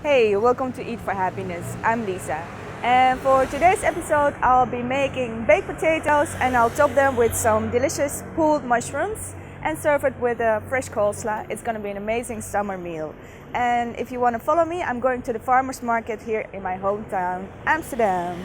Hey, welcome to Eat for Happiness. I'm Lisa. And for today's episode, I'll be making baked potatoes and I'll top them with some delicious pulled mushrooms and serve it with a fresh coleslaw. It's going to be an amazing summer meal. And if you want to follow me, I'm going to the farmers market here in my hometown, Amsterdam.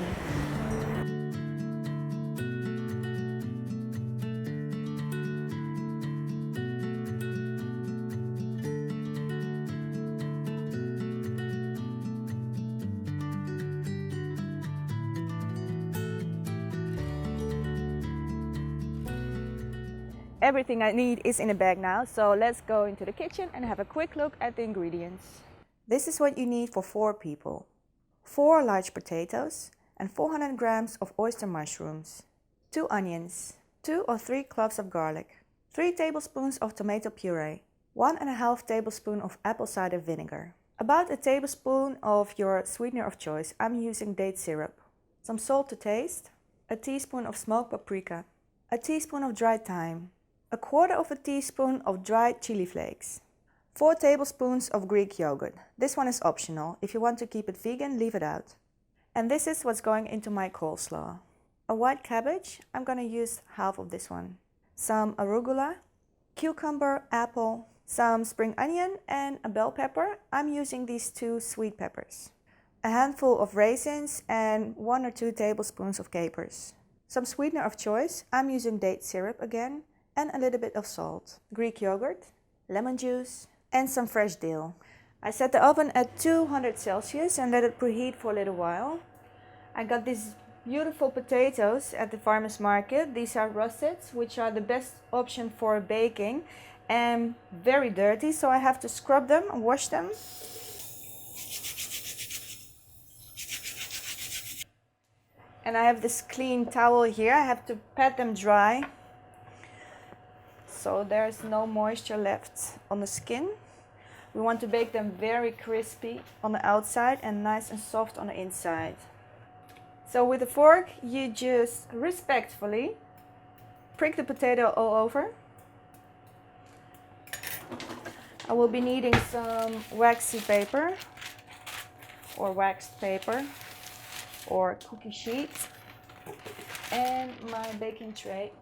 Everything I need is in a bag now, so let's go into the kitchen and have a quick look at the ingredients. This is what you need for 4 people. 4 large potatoes and 400 grams of oyster mushrooms, 2 onions, 2 or 3 cloves of garlic, 3 tablespoons of tomato puree, 1.5 tablespoons of apple cider vinegar, about a tablespoon of your sweetener of choice. I'm using date syrup, some salt to taste, a teaspoon of smoked paprika, a teaspoon of dried thyme, a quarter of a teaspoon of dried chili flakes, 4 tablespoons of Greek yogurt. This one is optional. If you want to keep it vegan, leave it out. And this is what's going into my coleslaw. A white cabbage, I'm going to use half of this one. Some arugula, cucumber, apple, some spring onion and a bell pepper. I'm using these 2 sweet peppers. A handful of raisins and 1 or 2 tablespoons of capers. Some sweetener of choice. I'm using date syrup again. And a little bit of salt, Greek yogurt, lemon juice, and some fresh dill. I set the oven at 200 Celsius and let it preheat for a little while. I got these beautiful potatoes at the farmers market. These are russets, which are the best option for baking and very dirty, so I have to scrub them and wash them. And I have this clean towel here. I have to pat them dry, so there's no moisture left on the skin. We want to bake them very crispy on the outside and nice and soft on the inside. So with a fork, you just respectfully prick the potato all over. I will be needing some waxy paper or waxed paper or cookie sheet and my baking tray.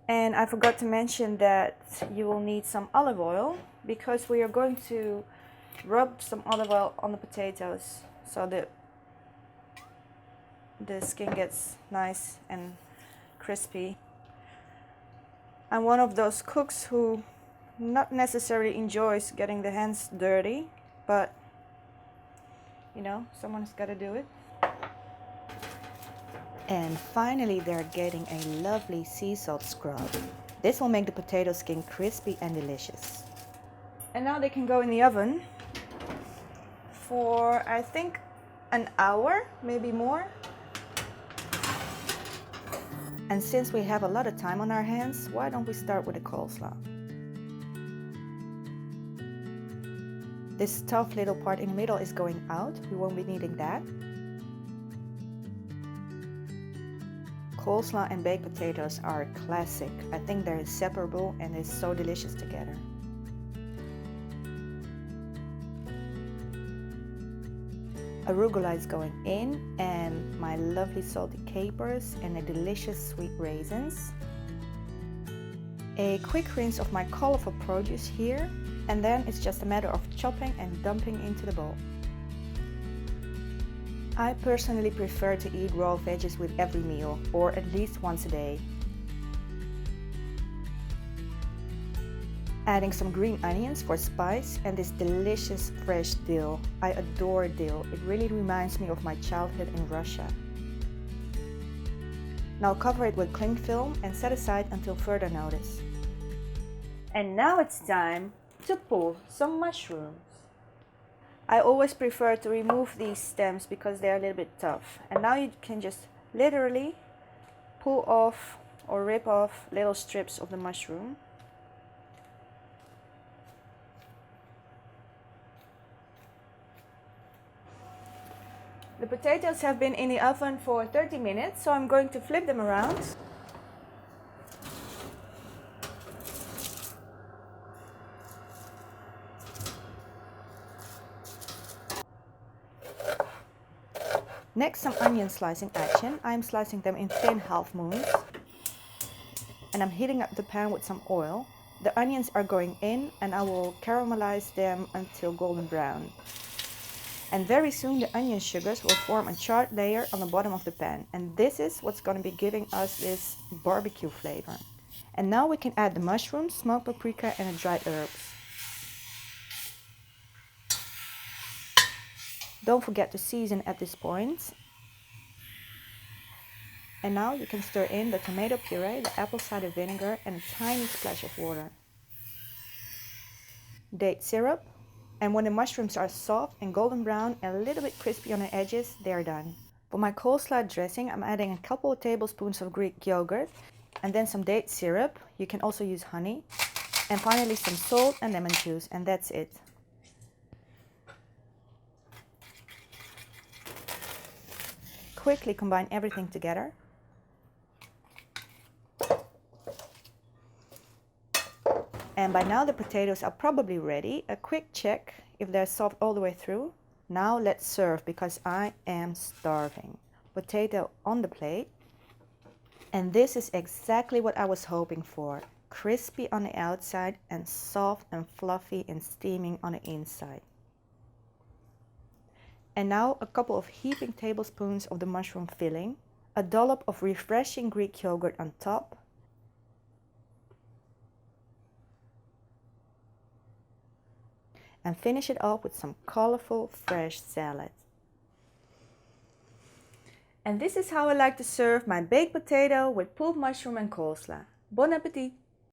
And I forgot to mention that you will need some olive oil because we are going to rub some olive oil on the potatoes so that the skin gets nice and crispy. I'm one of those cooks who not necessarily enjoys getting the hands dirty, but you know, someone's got to do it. And finally, they're getting a lovely sea salt scrub. This will make the potato skin crispy and delicious. And now they can go in the oven for, I think, an hour, maybe more. And since we have a lot of time on our hands, why don't we start with the coleslaw? This tough little part in the middle is going out. We won't be needing that. Coleslaw and baked potatoes are a classic. I think they're inseparable and it's so delicious together. Arugula is going in and my lovely salty capers and the delicious sweet raisins. A quick rinse of my colorful produce here, and then it's just a matter of chopping and dumping into the bowl. I personally prefer to eat raw veggies with every meal, or at least once a day. Adding some green onions for spice and this delicious fresh dill. I adore dill. It really reminds me of my childhood in Russia. Now cover it with cling film and set aside until further notice. And now it's time to pull some mushrooms. I always prefer to remove these stems because they're a little bit tough. And now you can just literally pull off or rip off little strips of the mushroom. The potatoes have been in the oven for 30 minutes, so I'm going to flip them around. Next, some onion slicing action. I'm slicing them in thin half moons. And I'm heating up the pan with some oil. The onions are going in and I will caramelize them until golden brown. And very soon the onion sugars will form a charred layer on the bottom of the pan. And this is what's going to be giving us this barbecue flavor. And now we can add the mushrooms, smoked paprika and the dried herbs. Don't forget to season at this point. And now you can stir in the tomato puree, the apple cider vinegar and a tiny splash of water. Date syrup. And when the mushrooms are soft and golden brown and a little bit crispy on the edges, they're done. For my coleslaw dressing, I'm adding a couple of tablespoons of Greek yogurt and then some date syrup. You can also use honey. And finally some salt and lemon juice, and that's it. Quickly combine everything together. And by now the potatoes are probably ready. A quick check if they're soft all the way through. Now let's serve because I am starving. Potato on the plate. And this is exactly what I was hoping for. Crispy on the outside and soft and fluffy and steaming on the inside. And now a couple of heaping tablespoons of the mushroom filling. A dollop of refreshing Greek yogurt on top. And finish it off with some colorful fresh salad. And this is how I like to serve my baked potato with pulled mushroom and coleslaw. Bon appetit!